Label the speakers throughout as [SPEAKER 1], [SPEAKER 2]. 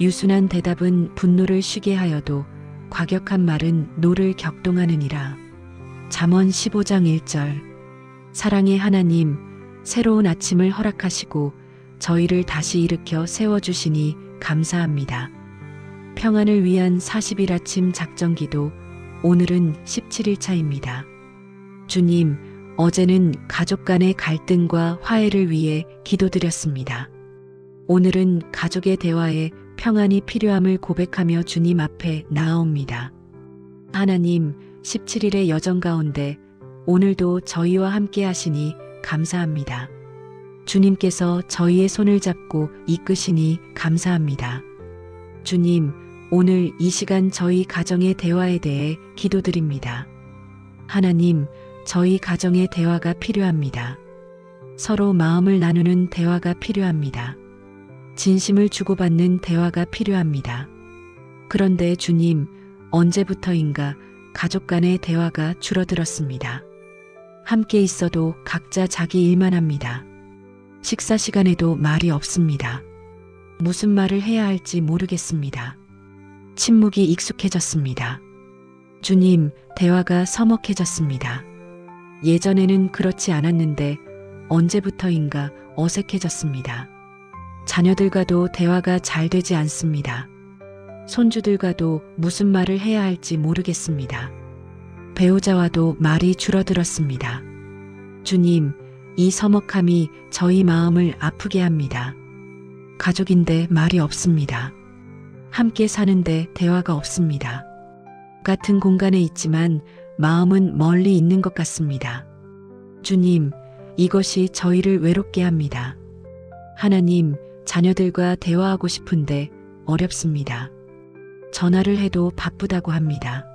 [SPEAKER 1] 유순한 대답은 분노를 쉬게 하여도 과격한 말은 노를 격동하느니라. 잠언 15장 1절. 사랑의 하나님, 새로운 아침을 허락하시고 저희를 다시 일으켜 세워주시니 감사합니다. 평안을 위한 40일 아침 작정기도, 오늘은 17일 차입니다. 주님, 어제는 가족 간의 갈등과 화해를 위해 기도드렸습니다. 오늘은 가족의 대화에 평안이 필요함을 고백하며 주님 앞에 나아옵니다. 하나님, 17일의 여정 가운데 오늘도 저희와 함께 하시니 감사합니다. 주님께서 저희의 손을 잡고 이끄시니 감사합니다. 주님, 오늘 이 시간 저희 가정의 대화에 대해 기도드립니다. 하나님, 저희 가정의 대화가 필요합니다. 서로 마음을 나누는 대화가 필요합니다. 진심을 주고받는 대화가 필요합니다. 그런데 주님, 언제부터인가 가족 간의 대화가 줄어들었습니다. 함께 있어도 각자 자기 일만 합니다. 식사 시간에도 말이 없습니다. 무슨 말을 해야 할지 모르겠습니다. 침묵이 익숙해졌습니다. 주님, 대화가 서먹해졌습니다. 예전에는 그렇지 않았는데 언제부터인가 어색해졌습니다. 자녀들과도 대화가 잘 되지 않습니다. 손주들과도 무슨 말을 해야 할지 모르겠습니다. 배우자와도 말이 줄어들었습니다. 주님, 이 서먹함이 저희 마음을 아프게 합니다. 가족인데 말이 없습니다. 함께 사는데 대화가 없습니다. 같은 공간에 있지만 마음은 멀리 있는 것 같습니다. 주님, 이것이 저희를 외롭게 합니다. 하나님, 자녀들과 대화하고 싶은데 어렵습니다. 전화를 해도 바쁘다고 합니다.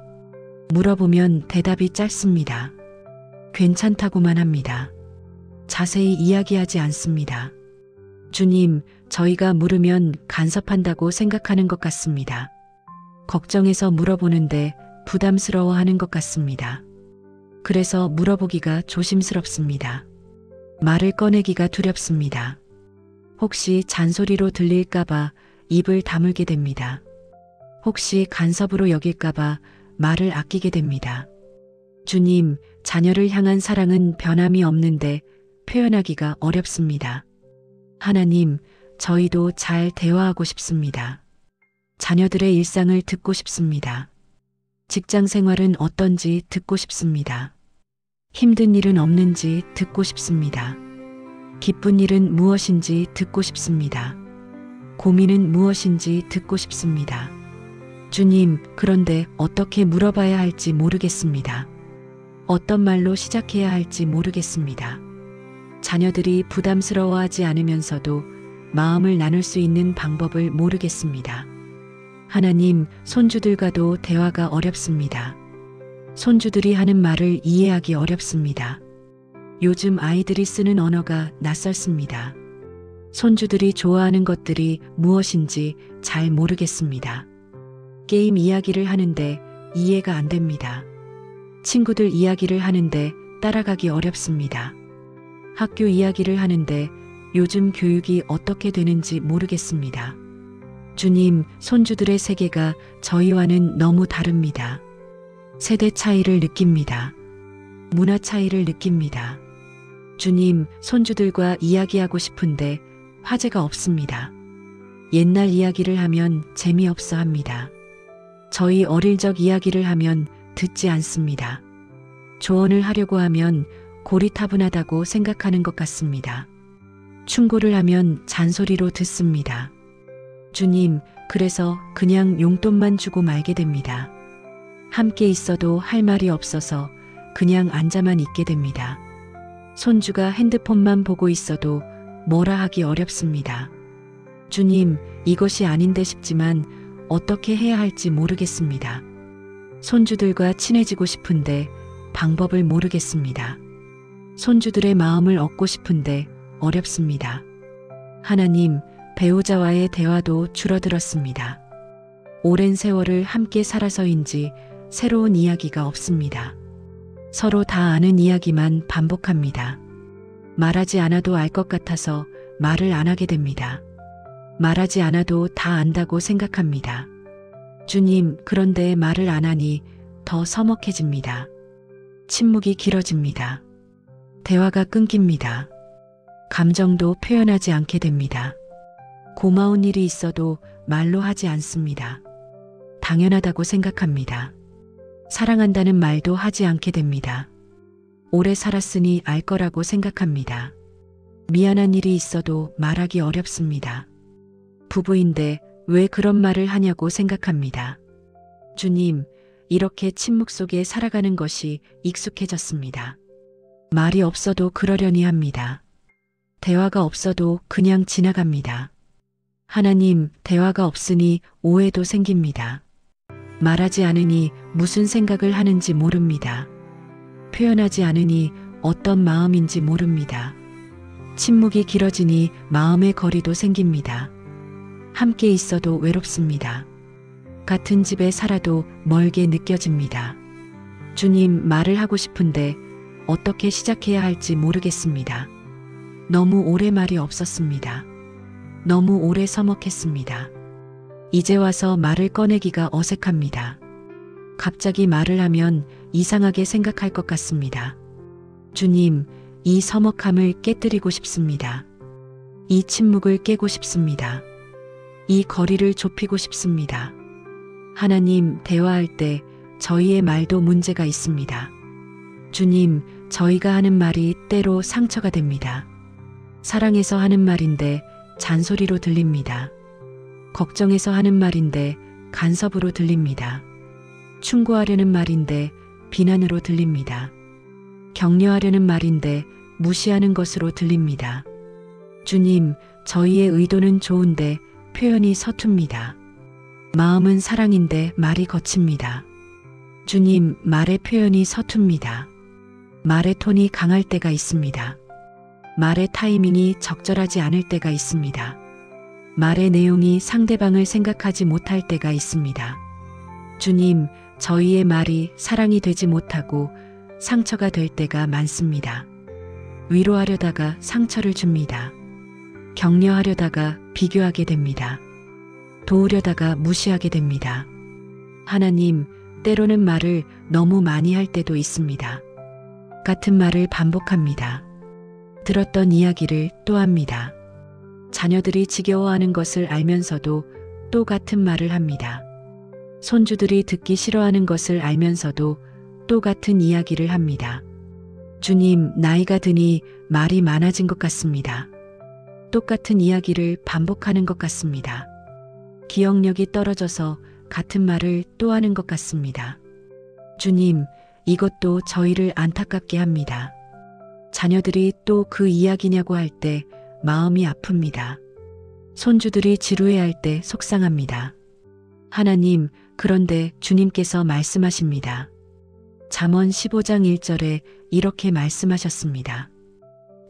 [SPEAKER 1] 물어보면 대답이 짧습니다. 괜찮다고만 합니다. 자세히 이야기하지 않습니다. 주님, 저희가 물으면 간섭한다고 생각하는 것 같습니다. 걱정해서 물어보는데 부담스러워하는 것 같습니다. 그래서 물어보기가 조심스럽습니다. 말을 꺼내기가 두렵습니다. 혹시 잔소리로 들릴까봐 입을 다물게 됩니다. 혹시 간섭으로 여길까봐 말을 아끼게 됩니다. 주님, 자녀를 향한 사랑은 변함이 없는데 표현하기가 어렵습니다. 하나님, 저희도 잘 대화하고 싶습니다. 자녀들의 일상을 듣고 싶습니다. 직장 생활은 어떤지 듣고 싶습니다. 힘든 일은 없는지 듣고 싶습니다. 기쁜 일은 무엇인지 듣고 싶습니다. 고민은 무엇인지 듣고 싶습니다. 주님, 그런데 어떻게 물어봐야 할지 모르겠습니다. 어떤 말로 시작해야 할지 모르겠습니다. 자녀들이 부담스러워하지 않으면서도 마음을 나눌 수 있는 방법을 모르겠습니다. 하나님, 손주들과도 대화가 어렵습니다. 손주들이 하는 말을 이해하기 어렵습니다. 요즘 아이들이 쓰는 언어가 낯설습니다. 손주들이 좋아하는 것들이 무엇인지 잘 모르겠습니다. 게임 이야기를 하는데 이해가 안 됩니다. 친구들 이야기를 하는데 따라가기 어렵습니다. 학교 이야기를 하는데 요즘 교육이 어떻게 되는지 모르겠습니다. 주님, 손주들의 세계가 저희와는 너무 다릅니다. 세대 차이를 느낍니다. 문화 차이를 느낍니다. 주님, 손주들과 이야기하고 싶은데 화제가 없습니다. 옛날 이야기를 하면 재미없어 합니다. 저희 어릴 적 이야기를 하면 듣지 않습니다. 조언을 하려고 하면 고리타분하다고 생각하는 것 같습니다. 충고를 하면 잔소리로 듣습니다. 주님, 그래서 그냥 용돈만 주고 말게 됩니다. 함께 있어도 할 말이 없어서 그냥 앉아만 있게 됩니다. 손주가 핸드폰만 보고 있어도 뭐라 하기 어렵습니다. 주님, 이것이 아닌데 싶지만 어떻게 해야 할지 모르겠습니다. 손주들과 친해지고 싶은데 방법을 모르겠습니다. 손주들의 마음을 얻고 싶은데 어렵습니다. 하나님, 배우자와의 대화도 줄어들었습니다. 오랜 세월을 함께 살아서인지 새로운 이야기가 없습니다. 서로 다 아는 이야기만 반복합니다. 말하지 않아도 알 것 같아서 말을 안 하게 됩니다. 말하지 않아도 다 안다고 생각합니다. 주님, 그런데 말을 안 하니 더 서먹해집니다. 침묵이 길어집니다. 대화가 끊깁니다. 감정도 표현하지 않게 됩니다. 고마운 일이 있어도 말로 하지 않습니다. 당연하다고 생각합니다. 사랑한다는 말도 하지 않게 됩니다. 오래 살았으니 알 거라고 생각합니다. 미안한 일이 있어도 말하기 어렵습니다. 부부인데 왜 그런 말을 하냐고 생각합니다. 주님, 이렇게 침묵 속에 살아가는 것이 익숙해졌습니다. 말이 없어도 그러려니 합니다. 대화가 없어도 그냥 지나갑니다. 하나님, 대화가 없으니 오해도 생깁니다. 말하지 않으니 무슨 생각을 하는지 모릅니다. 표현하지 않으니 어떤 마음인지 모릅니다. 침묵이 길어지니 마음의 거리도 생깁니다. 함께 있어도 외롭습니다. 같은 집에 살아도 멀게 느껴집니다. 주님, 말을 하고 싶은데 어떻게 시작해야 할지 모르겠습니다. 너무 오래 말이 없었습니다. 너무 오래 서먹했습니다. 이제 와서 말을 꺼내기가 어색합니다. 갑자기 말을 하면 이상하게 생각할 것 같습니다. 주님, 이 서먹함을 깨뜨리고 싶습니다. 이 침묵을 깨고 싶습니다. 이 거리를 좁히고 싶습니다. 하나님, 대화할 때 저희의 말도 문제가 있습니다. 주님, 저희가 하는 말이 때로 상처가 됩니다. 사랑해서 하는 말인데 잔소리로 들립니다. 걱정해서 하는 말인데 간섭으로 들립니다. 충고하려는 말인데 비난으로 들립니다. 격려하려는 말인데 무시하는 것으로 들립니다. 주님, 저희의 의도는 좋은데 표현이 서툽니다. 마음은 사랑인데 말이 거칩니다. 주님, 말의 표현이 서툽니다. 말의 톤이 강할 때가 있습니다. 말의 타이밍이 적절하지 않을 때가 있습니다. 말의 내용이 상대방을 생각하지 못할 때가 있습니다. 주님, 저희의 말이 사랑이 되지 못하고 상처가 될 때가 많습니다. 위로하려다가 상처를 줍니다. 격려하려다가 비교하게 됩니다. 도우려다가 무시하게 됩니다. 하나님, 때로는 말을 너무 많이 할 때도 있습니다. 같은 말을 반복합니다. 들었던 이야기를 또 합니다. 자녀들이 지겨워하는 것을 알면서도 또 같은 말을 합니다. 손주들이 듣기 싫어하는 것을 알면서도 또 같은 이야기를 합니다. 주님, 나이가 드니 말이 많아진 것 같습니다. 똑같은 이야기를 반복하는 것 같습니다. 기억력이 떨어져서 같은 말을 또 하는 것 같습니다. 주님, 이것도 저희를 안타깝게 합니다. 자녀들이 또 그 이야기냐고 할 때 마음이 아픕니다. 손주들이 지루해할 때 속상합니다. 하나님, 그런데 주님께서 말씀하십니다. 잠언 15장 1절에 이렇게 말씀하셨습니다.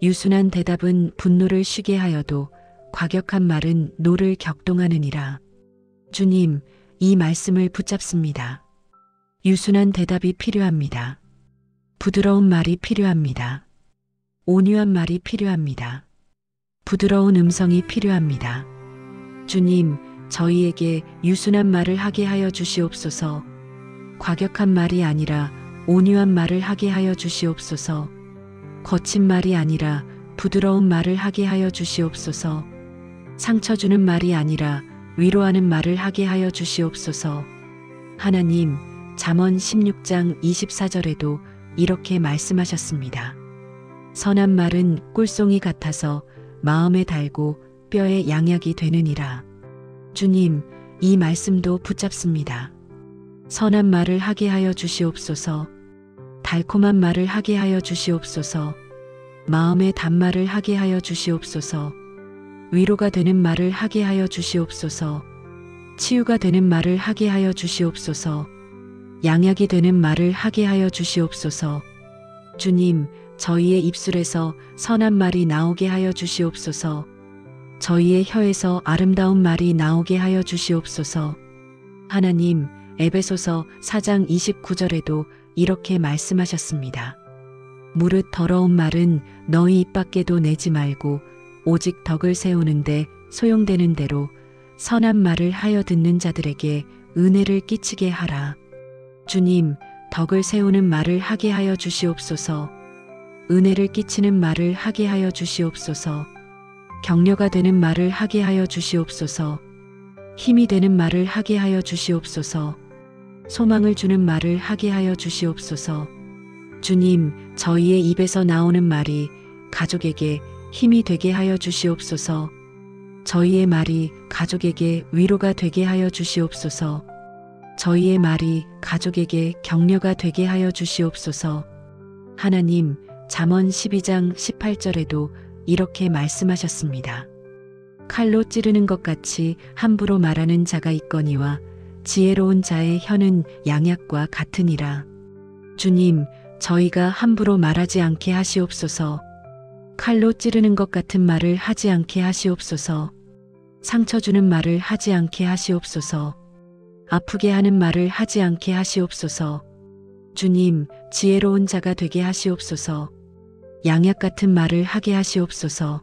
[SPEAKER 1] 유순한 대답은 분노를 쉬게 하여도 과격한 말은 노를 격동하느니라. 주님, 이 말씀을 붙잡습니다. 유순한 대답이 필요합니다. 부드러운 말이 필요합니다. 온유한 말이 필요합니다. 부드러운 음성이 필요합니다. 주님, 저희에게 유순한 말을 하게 하여 주시옵소서. 과격한 말이 아니라 온유한 말을 하게 하여 주시옵소서. 거친 말이 아니라 부드러운 말을 하게 하여 주시옵소서. 상처 주는 말이 아니라 위로하는 말을 하게 하여 주시옵소서. 하나님, 잠언 16장 24절에도 이렇게 말씀하셨습니다. 선한 말은 꿀송이 같아서 마음에 달고 뼈에 양약이 되느니라. 주님, 이 말씀도 붙잡습니다. 선한 말을 하게 하여 주시옵소서. 달콤한 말을 하게 하여 주시옵소서. 마음의 단말을 하게 하여 주시옵소서. 위로가 되는 말을 하게 하여 주시옵소서. 치유가 되는 말을 하게 하여 주시옵소서. 양약이 되는 말을 하게 하여 주시옵소서. 주님, 저희의 입술에서 선한 말이 나오게 하여 주시옵소서. 저희의 혀에서 아름다운 말이 나오게 하여 주시옵소서. 하나님, 에베소서 4장 29절에도 이렇게 말씀하셨습니다. 무릇 더러운 말은 너희 입 밖에도 내지 말고 오직 덕을 세우는데 소용되는 대로 선한 말을 하여 듣는 자들에게 은혜를 끼치게 하라. 주님, 덕을 세우는 말을 하게 하여 주시옵소서. 은혜를 끼치는 말을 하게 하여 주시옵소서. 격려가 되는 말을 하게 하여 주시옵소서. 힘이 되는 말을 하게 하여 주시옵소서. 소망을 주는 말을 하게 하여 주시옵소서. 주님, 저희의 입에서 나오는 말이 가족에게 힘이 되게 하여 주시옵소서. 저희의 말이 가족에게 위로가 되게 하여 주시옵소서. 저희의 말이 가족에게 격려가 되게 하여 주시옵소서. 하나님, 잠언 12장 18절에도 이렇게 말씀하셨습니다. 칼로 찌르는 것 같이 함부로 말하는 자가 있거니와 지혜로운 자의 혀는 양약과 같으니라. 주님, 저희가 함부로 말하지 않게 하시옵소서. 칼로 찌르는 것 같은 말을 하지 않게 하시옵소서. 상처 주는 말을 하지 않게 하시옵소서. 아프게 하는 말을 하지 않게 하시옵소서. 주님, 지혜로운 자가 되게 하시옵소서. 양약 같은 말을 하게 하시옵소서.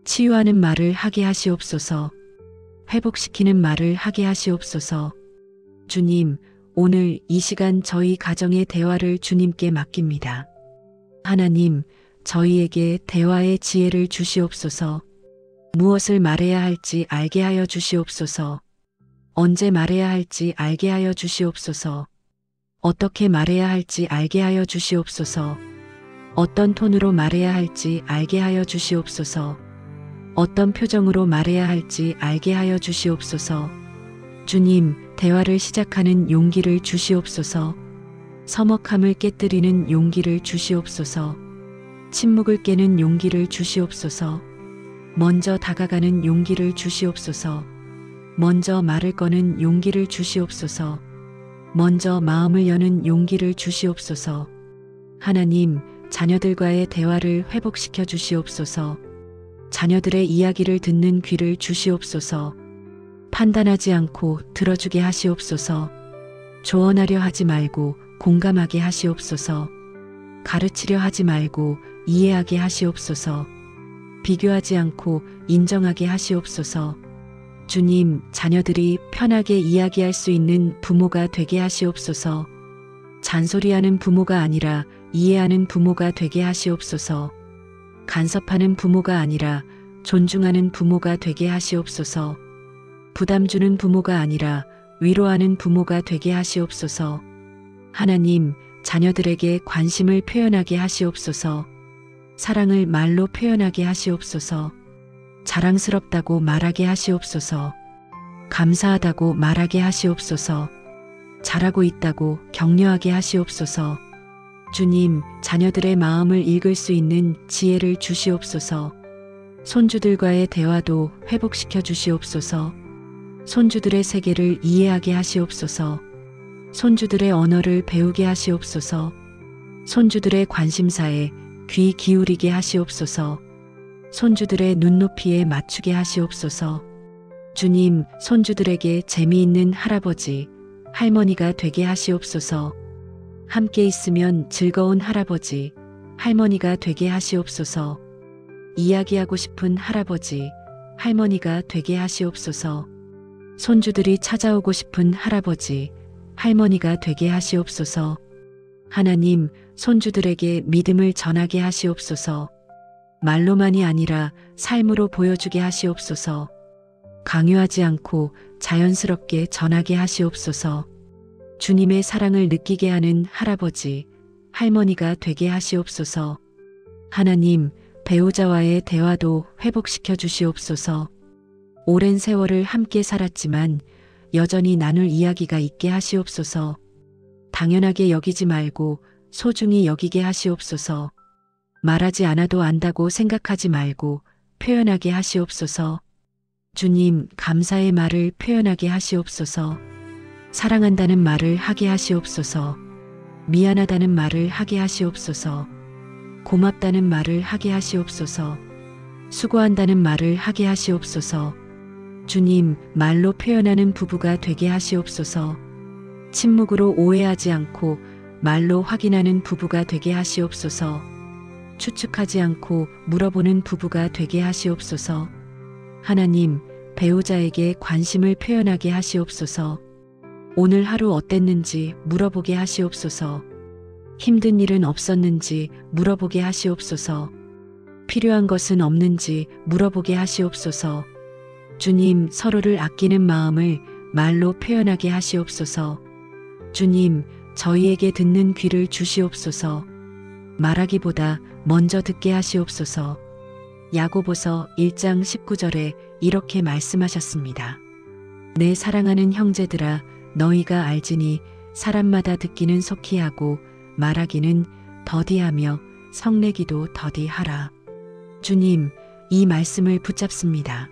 [SPEAKER 1] 치유하는 말을 하게 하시옵소서. 회복시키는 말을 하게 하시옵소서. 주님, 오늘 이 시간 저희 가정의 대화를 주님께 맡깁니다. 하나님, 저희에게 대화의 지혜를 주시옵소서. 무엇을 말해야 할지 알게 하여 주시옵소서. 언제 말해야 할지 알게 하여 주시옵소서. 어떻게 말해야 할지 알게 하여 주시옵소서. 어떤 톤으로 말해야 할지 알게 하여 주시옵소서. 어떤 표정으로 말해야 할지 알게 하여 주시옵소서. 주님, 대화를 시작하는 용기를 주시옵소서. 서먹함을 깨뜨리는 용기를 주시옵소서. 침묵을 깨는 용기를 주시옵소서. 먼저 다가가는 용기를 주시옵소서. 먼저 말을 거는 용기를 주시옵소서. 먼저 마음을 여는 용기를 주시옵소서. 하나님, 자녀들과의 대화를 회복시켜 주시옵소서. 자녀들의 이야기를 듣는 귀를 주시옵소서. 판단하지 않고 들어주게 하시옵소서. 조언하려 하지 말고 공감하게 하시옵소서. 가르치려 하지 말고 이해하게 하시옵소서. 비교하지 않고 인정하게 하시옵소서. 주님, 자녀들이 편하게 이야기할 수 있는 부모가 되게 하시옵소서. 잔소리하는 부모가 아니라 이해하는 부모가 되게 하시옵소서. 간섭하는 부모가 아니라 존중하는 부모가 되게 하시옵소서. 부담 주는 부모가 아니라 위로하는 부모가 되게 하시옵소서. 하나님, 자녀들에게 관심을 표현하게 하시옵소서. 사랑을 말로 표현하게 하시옵소서. 자랑스럽다고 말하게 하시옵소서. 감사하다고 말하게 하시옵소서. 잘하고 있다고 격려하게 하시옵소서. 주님, 자녀들의 마음을 읽을 수 있는 지혜를 주시옵소서. 손주들과의 대화도 회복시켜 주시옵소서. 손주들의 세계를 이해하게 하시옵소서. 손주들의 언어를 배우게 하시옵소서. 손주들의 관심사에 귀 기울이게 하시옵소서. 손주들의 눈높이에 맞추게 하시옵소서. 주님, 손주들에게 재미있는 할아버지, 할머니가 되게 하시옵소서. 함께 있으면 즐거운 할아버지, 할머니가 되게 하시옵소서. 이야기하고 싶은 할아버지, 할머니가 되게 하시옵소서. 손주들이 찾아오고 싶은 할아버지, 할머니가 되게 하시옵소서. 하나님, 손주들에게 믿음을 전하게 하시옵소서. 말로만이 아니라 삶으로 보여주게 하시옵소서. 강요하지 않고 자연스럽게 전하게 하시옵소서. 주님의 사랑을 느끼게 하는 할아버지, 할머니가 되게 하시옵소서. 하나님, 배우자와의 대화도 회복시켜 주시옵소서. 오랜 세월을 함께 살았지만 여전히 나눌 이야기가 있게 하시옵소서. 당연하게 여기지 말고 소중히 여기게 하시옵소서. 말하지 않아도 안다고 생각하지 말고 표현하게 하시옵소서. 주님, 감사의 말을 표현하게 하시옵소서. 사랑한다는 말을 하게 하시옵소서. 미안하다는 말을 하게 하시옵소서. 고맙다는 말을 하게 하시옵소서. 수고한다는 말을 하게 하시옵소서. 주님, 말로 표현하는 부부가 되게 하시옵소서. 침묵으로 오해하지 않고 말로 확인하는 부부가 되게 하시옵소서. 추측하지 않고 물어보는 부부가 되게 하시옵소서. 하나님, 배우자에게 관심을 표현하게 하시옵소서. 오늘 하루 어땠는지 물어보게 하시옵소서. 힘든 일은 없었는지 물어보게 하시옵소서. 필요한 것은 없는지 물어보게 하시옵소서. 주님, 서로를 아끼는 마음을 말로 표현하게 하시옵소서. 주님, 저희에게 듣는 귀를 주시옵소서. 말하기보다 먼저 듣게 하시옵소서. 야고보서 1장 19절에 이렇게 말씀하셨습니다. 내 사랑하는 형제들아, 너희가 알지니 사람마다 듣기는 속히 하고 말하기는 더디하며 성내기도 더디하라. 주님, 이 말씀을 붙잡습니다.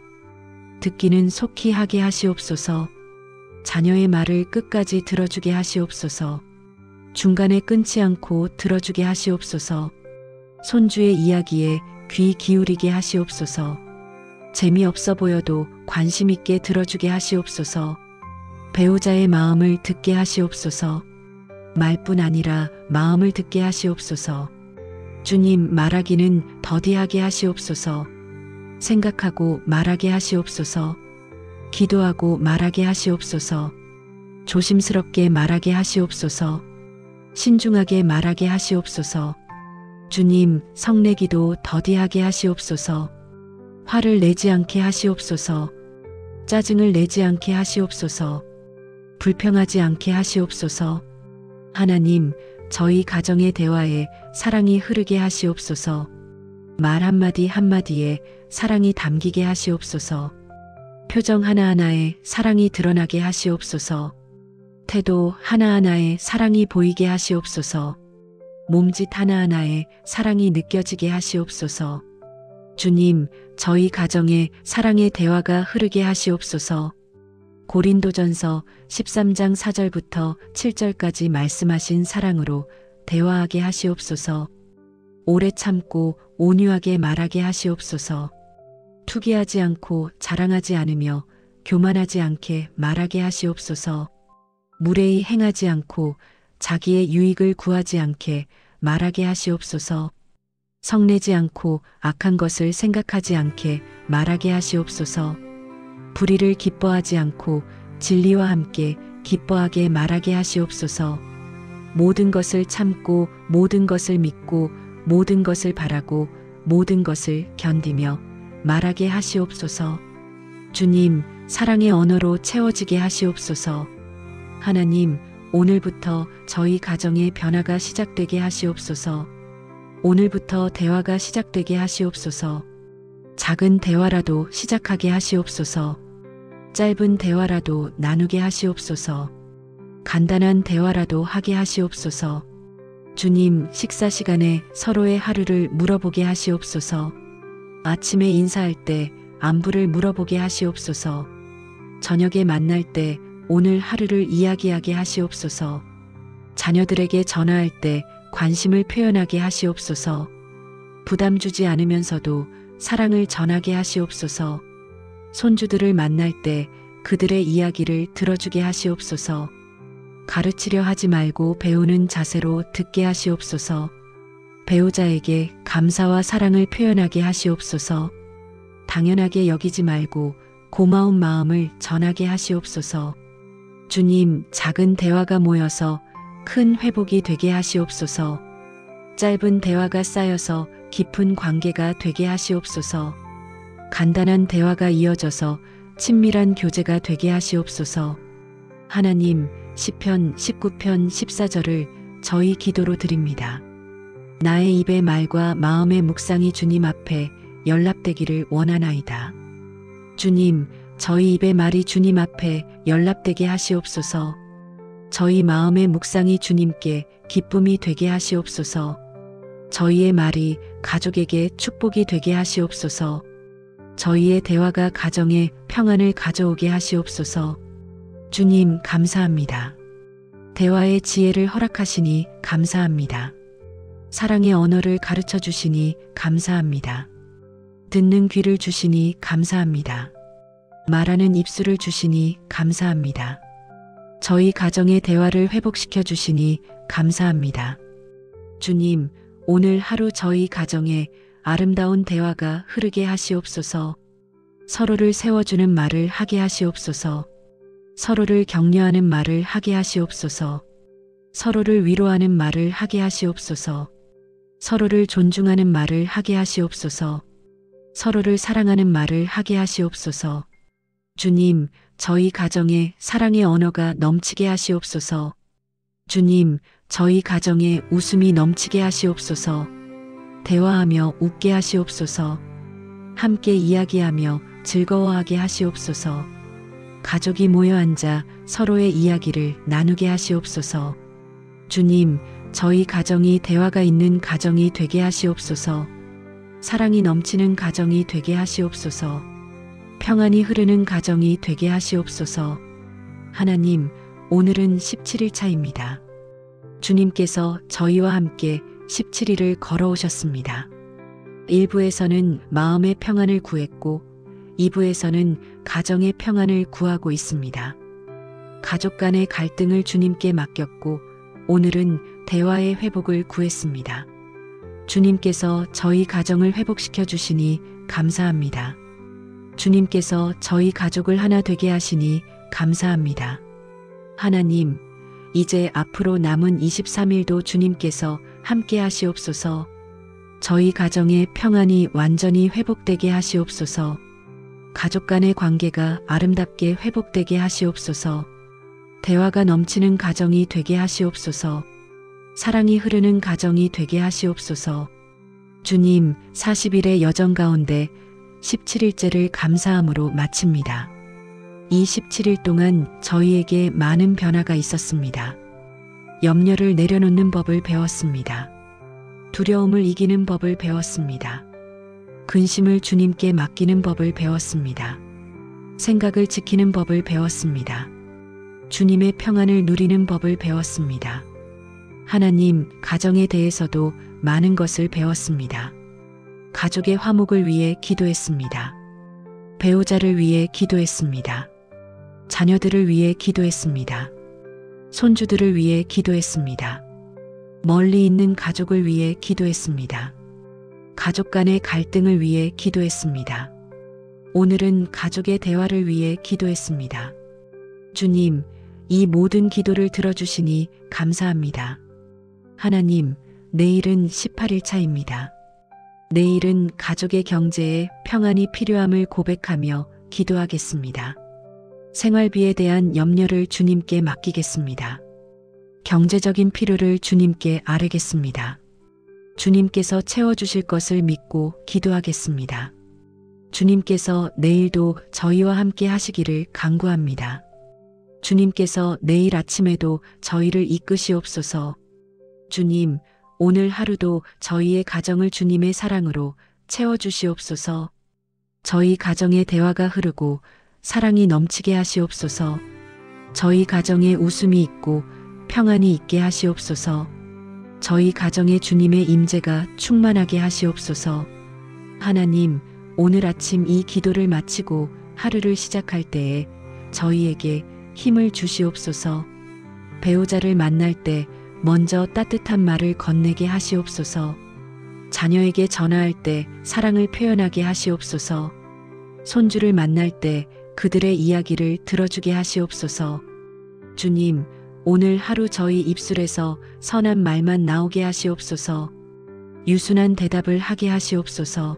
[SPEAKER 1] 듣기는 속히 하게 하시옵소서. 자녀의 말을 끝까지 들어주게 하시옵소서. 중간에 끊지 않고 들어주게 하시옵소서. 손주의 이야기에 귀 기울이게 하시옵소서. 재미없어 보여도 관심 있게 들어주게 하시옵소서. 배우자의 마음을 듣게 하시옵소서. 말뿐 아니라 마음을 듣게 하시옵소서. 주님, 말하기는 더디하게 하시옵소서. 생각하고 말하게 하시옵소서. 기도하고 말하게 하시옵소서. 조심스럽게 말하게 하시옵소서. 신중하게 말하게 하시옵소서. 주님, 성내기도 더디하게 하시옵소서. 화를 내지 않게 하시옵소서. 짜증을 내지 않게 하시옵소서. 불평하지 않게 하시옵소서. 하나님, 저희 가정의 대화에 사랑이 흐르게 하시옵소서. 말 한마디 한마디에 사랑이 담기게 하시옵소서. 표정 하나하나에 사랑이 드러나게 하시옵소서. 태도 하나하나에 사랑이 보이게 하시옵소서. 몸짓 하나하나에 사랑이 느껴지게 하시옵소서. 주님, 저희 가정에 사랑의 대화가 흐르게 하시옵소서. 고린도전서 13장 4절부터 7절까지 말씀하신 사랑으로 대화하게 하시옵소서. 오래 참고 온유하게 말하게 하시옵소서. 투기하지 않고 자랑하지 않으며 교만하지 않게 말하게 하시옵소서. 무례히 행하지 않고 자기의 유익을 구하지 않게 말하게 하시옵소서. 성내지 않고 악한 것을 생각하지 않게 말하게 하시옵소서. 불의를 기뻐하지 않고 진리와 함께 기뻐하게 말하게 하시옵소서. 모든 것을 참고 모든 것을 믿고 모든 것을 바라고 모든 것을 견디며 말하게 하시옵소서. 주님, 사랑의 언어로 채워지게 하시옵소서. 하나님, 오늘부터 저희 가정의 변화가 시작되게 하시옵소서. 오늘부터 대화가 시작되게 하시옵소서. 작은 대화라도 시작하게 하시옵소서. 짧은 대화라도 나누게 하시옵소서. 간단한 대화라도 하게 하시옵소서. 주님, 식사 시간에 서로의 하루를 물어보게 하시옵소서. 아침에 인사할 때 안부를 물어보게 하시옵소서. 저녁에 만날 때 오늘 하루를 이야기하게 하시옵소서. 자녀들에게 전화할 때 관심을 표현하게 하시옵소서. 부담 주지 않으면서도 사랑을 전하게 하시옵소서. 손주들을 만날 때 그들의 이야기를 들어주게 하시옵소서. 가르치려 하지 말고 배우는 자세로 듣게 하시옵소서. 배우자에게 감사와 사랑을 표현하게 하시옵소서. 당연하게 여기지 말고 고마운 마음을 전하게 하시옵소서. 주님, 작은 대화가 모여서 큰 회복이 되게 하시옵소서. 짧은 대화가 쌓여서 깊은 관계가 되게 하시옵소서. 간단한 대화가 이어져서 친밀한 교제가 되게 하시옵소서. 하나님, 시편 19편 14절을 저희 기도로 드립니다. 나의 입의 말과 마음의 묵상이 주님 앞에 연락되기를 원하나이다. 주님, 저희 입의 말이 주님 앞에 연락되게 하시옵소서. 저희 마음의 묵상이 주님께 기쁨이 되게 하시옵소서. 저희의 말이 가족에게 축복이 되게 하시옵소서. 저희의 대화가 가정에 평안을 가져오게 하시옵소서. 주님, 감사합니다. 대화의 지혜를 허락하시니 감사합니다. 사랑의 언어를 가르쳐 주시니 감사합니다. 듣는 귀를 주시니 감사합니다. 말하는 입술을 주시니 감사합니다. 저희 가정의 대화를 회복시켜 주시니 감사합니다. 주님, 오늘 하루 저희 가정에 아름다운 대화가 흐르게 하시옵소서. 서로를 세워주는 말을 하게 하시옵소서. 서로를 격려하는 말을 하게 하시옵소서. 서로를 위로하는 말을 하게 하시옵소서. 서로를 존중하는 말을 하게 하시옵소서. 서로를 사랑하는 말을 하게 하시옵소서. 주님, 저희 가정에 사랑의 언어가 넘치게 하시옵소서. 주님, 저희 가정에 웃음이 넘치게 하시옵소서. 대화하며 웃게 하시옵소서. 함께 이야기하며 즐거워하게 하시옵소서. 가족이 모여 앉아 서로의 이야기를 나누게 하시옵소서. 주님, 저희 가정이 대화가 있는 가정이 되게 하시옵소서. 사랑이 넘치는 가정이 되게 하시옵소서. 평안이 흐르는 가정이 되게 하시옵소서. 하나님, 오늘은 17일 차입니다. 주님께서 저희와 함께 17일을 걸어오셨습니다. 1부에서는 마음의 평안을 구했고 2부에서는 가정의 평안을 구하고 있습니다. 가족 간의 갈등을 주님께 맡겼고 오늘은 대화의 회복을 구했습니다. 주님께서 저희 가정을 회복시켜 주시니 감사합니다. 주님께서 저희 가족을 하나 되게 하시니 감사합니다. 하나님, 이제 앞으로 남은 23일도 주님께서 함께 하시옵소서. 저희 가정의 평안이 완전히 회복되게 하시옵소서. 가족 간의 관계가 아름답게 회복되게 하시옵소서. 대화가 넘치는 가정이 되게 하시옵소서. 사랑이 흐르는 가정이 되게 하시옵소서. 주님, 40일의 여정 가운데 17일째를 감사함으로 마칩니다. 이 17일 동안 저희에게 많은 변화가 있었습니다. 염려를 내려놓는 법을 배웠습니다. 두려움을 이기는 법을 배웠습니다. 근심을 주님께 맡기는 법을 배웠습니다. 생각을 지키는 법을 배웠습니다. 주님의 평안을 누리는 법을 배웠습니다. 하나님, 가정에 대해서도 많은 것을 배웠습니다. 가족의 화목을 위해 기도했습니다. 배우자를 위해 기도했습니다. 자녀들을 위해 기도했습니다. 손주들을 위해 기도했습니다. 멀리 있는 가족을 위해 기도했습니다. 가족 간의 갈등을 위해 기도했습니다. 오늘은 가족의 대화를 위해 기도했습니다. 주님, 이 모든 기도를 들어주시니 감사합니다. 하나님, 내일은 18일 차입니다. 내일은 가족의 경제에 평안이 필요함을 고백하며 기도하겠습니다. 생활비에 대한 염려를 주님께 맡기겠습니다. 경제적인 필요를 주님께 아뢰겠습니다. 주님께서 채워주실 것을 믿고 기도하겠습니다. 주님께서 내일도 저희와 함께 하시기를 간구합니다. 주님께서 내일 아침에도 저희를 이끄시옵소서. 주님, 오늘 하루도 저희의 가정을 주님의 사랑으로 채워주시옵소서. 저희 가정의 대화가 흐르고 사랑이 넘치게 하시옵소서. 저희 가정에 웃음이 있고 평안이 있게 하시옵소서. 저희 가정에 주님의 임재가 충만하게 하시옵소서. 하나님, 오늘 아침 이 기도를 마치고 하루를 시작할 때에 저희에게 힘을 주시옵소서. 배우자를 만날 때 먼저 따뜻한 말을 건네게 하시옵소서. 자녀에게 전화할 때 사랑을 표현하게 하시옵소서. 손주를 만날 때 그들의 이야기를 들어주게 하시옵소서. 주님, 오늘 하루 저희 입술에서 선한 말만 나오게 하시옵소서. 유순한 대답을 하게 하시옵소서.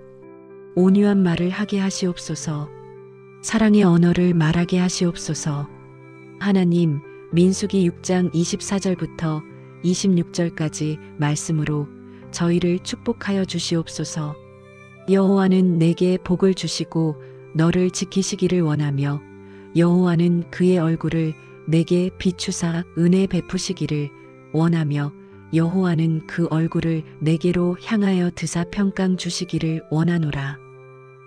[SPEAKER 1] 온유한 말을 하게 하시옵소서. 사랑의 언어를 말하게 하시옵소서. 하나님, 민수기 6장 24절부터 26절까지 말씀으로 저희를 축복하여 주시옵소서. 여호와는 내게 복을 주시고 너를 지키시기를 원하며 여호와는 그의 얼굴을 내게 비추사 은혜 베푸시기를 원하며 여호와는 그 얼굴을 내게로 향하여 드사 평강 주시기를 원하노라.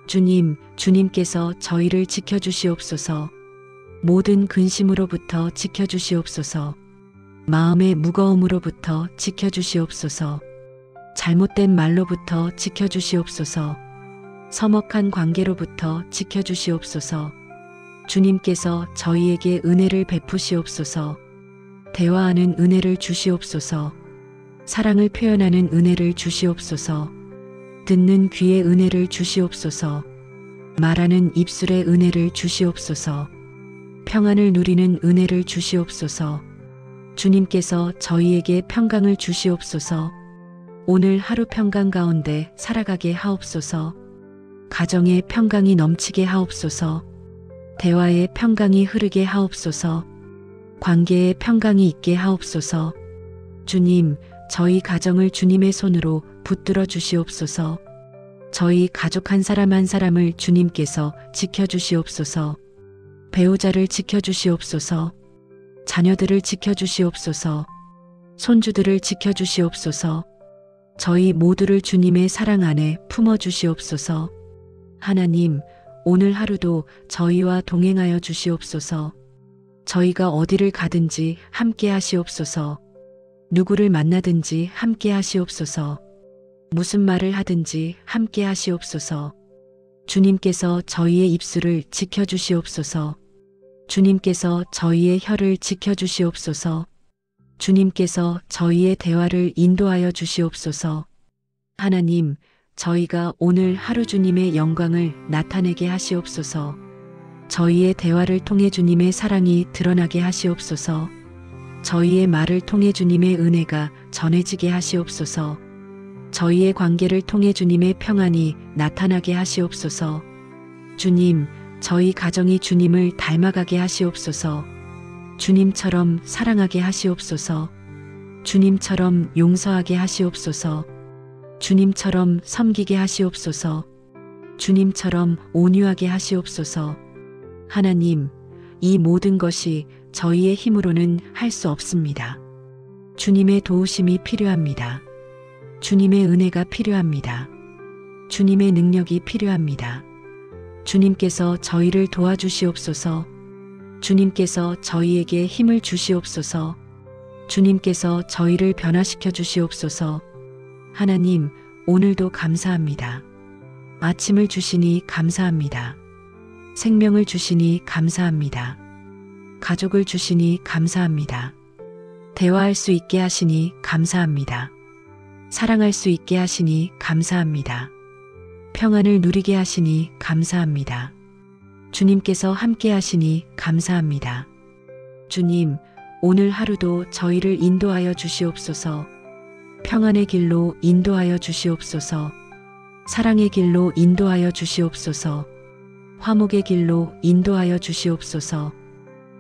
[SPEAKER 1] 주님, 주님께서 저희를 지켜주시옵소서. 모든 근심으로부터 지켜주시옵소서. 마음의 무거움으로부터 지켜주시옵소서. 잘못된 말로부터 지켜주시옵소서. 서먹한 관계로부터 지켜주시옵소서. 주님께서 저희에게 은혜를 베푸시옵소서. 대화하는 은혜를 주시옵소서. 사랑을 표현하는 은혜를 주시옵소서. 듣는 귀의 은혜를 주시옵소서. 말하는 입술에 은혜를 주시옵소서. 평안을 누리는 은혜를 주시옵소서. 주님께서 저희에게 평강을 주시옵소서. 오늘 하루 평강 가운데 살아가게 하옵소서. 가정에 평강이 넘치게 하옵소서. 대화에 평강이 흐르게 하옵소서. 관계에 평강이 있게 하옵소서. 주님, 저희 가정을 주님의 손으로 붙들어 주시옵소서. 저희 가족 한 사람 한 사람을 주님께서 지켜주시옵소서. 배우자를 지켜주시옵소서. 자녀들을 지켜주시옵소서. 손주들을 지켜주시옵소서. 저희 모두를 주님의 사랑 안에 품어주시옵소서. 하나님, 오늘 하루도 저희와 동행하여 주시옵소서. 저희가 어디를 가든지 함께 하시옵소서. 누구를 만나든지 함께 하시옵소서. 무슨 말을 하든지 함께 하시옵소서. 주님께서 저희의 입술을 지켜주시옵소서. 주님께서 저희의 혀를 지켜주시옵소서. 주님께서 저희의 대화를 인도하여 주시옵소서. 하나님, 저희가 오늘 하루 주님의 영광을 나타내게 하시옵소서. 저희의 대화를 통해 주님의 사랑이 드러나게 하시옵소서. 저희의 말을 통해 주님의 은혜가 전해지게 하시옵소서. 저희의 관계를 통해 주님의 평안이 나타나게 하시옵소서. 주님, 저희 가정이 주님을 닮아가게 하시옵소서. 주님처럼 사랑하게 하시옵소서. 주님처럼 용서하게 하시옵소서. 주님처럼 섬기게 하시옵소서. 주님처럼 온유하게 하시옵소서. 하나님, 이 모든 것이 저희의 힘으로는 할 수 없습니다. 주님의 도우심이 필요합니다. 주님의 은혜가 필요합니다. 주님의 능력이 필요합니다. 주님께서 저희를 도와주시옵소서. 주님께서 저희에게 힘을 주시옵소서. 주님께서 저희를 변화시켜 주시옵소서. 하나님, 오늘도 감사합니다. 아침을 주시니 감사합니다. 생명을 주시니 감사합니다. 가족을 주시니 감사합니다. 대화할 수 있게 하시니 감사합니다. 사랑할 수 있게 하시니 감사합니다. 평안을 누리게 하시니 감사합니다. 주님께서 함께 하시니 감사합니다. 주님, 오늘 하루도 저희를 인도하여 주시옵소서. 평안의 길로 인도하여 주시옵소서. 사랑의 길로 인도하여 주시옵소서. 화목의 길로 인도하여 주시옵소서.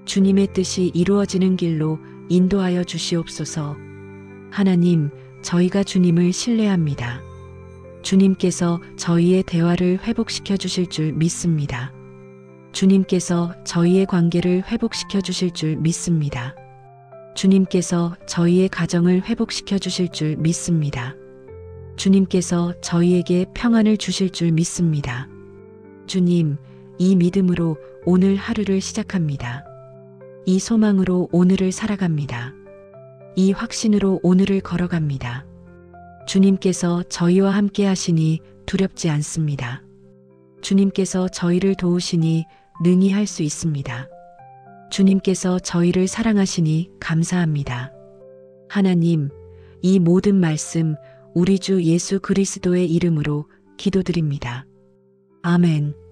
[SPEAKER 1] 주님의 뜻이 이루어지는 길로 인도하여 주시옵소서. 하나님, 저희가 주님을 신뢰합니다. 주님께서 저희의 대화를 회복시켜 주실 줄 믿습니다. 주님께서 저희의 관계를 회복시켜 주실 줄 믿습니다. 주님께서 저희의 가정을 회복시켜 주실 줄 믿습니다. 주님께서 저희에게 평안을 주실 줄 믿습니다. 주님, 이 믿음으로 오늘 하루를 시작합니다. 이 소망으로 오늘을 살아갑니다. 이 확신으로 오늘을 걸어갑니다. 주님께서 저희와 함께 하시니 두렵지 않습니다. 주님께서 저희를 도우시니 능히 할 수 있습니다. 주님께서 저희를 사랑하시니 감사합니다. 하나님, 이 모든 말씀 우리 주 예수 그리스도의 이름으로 기도드립니다. 아멘.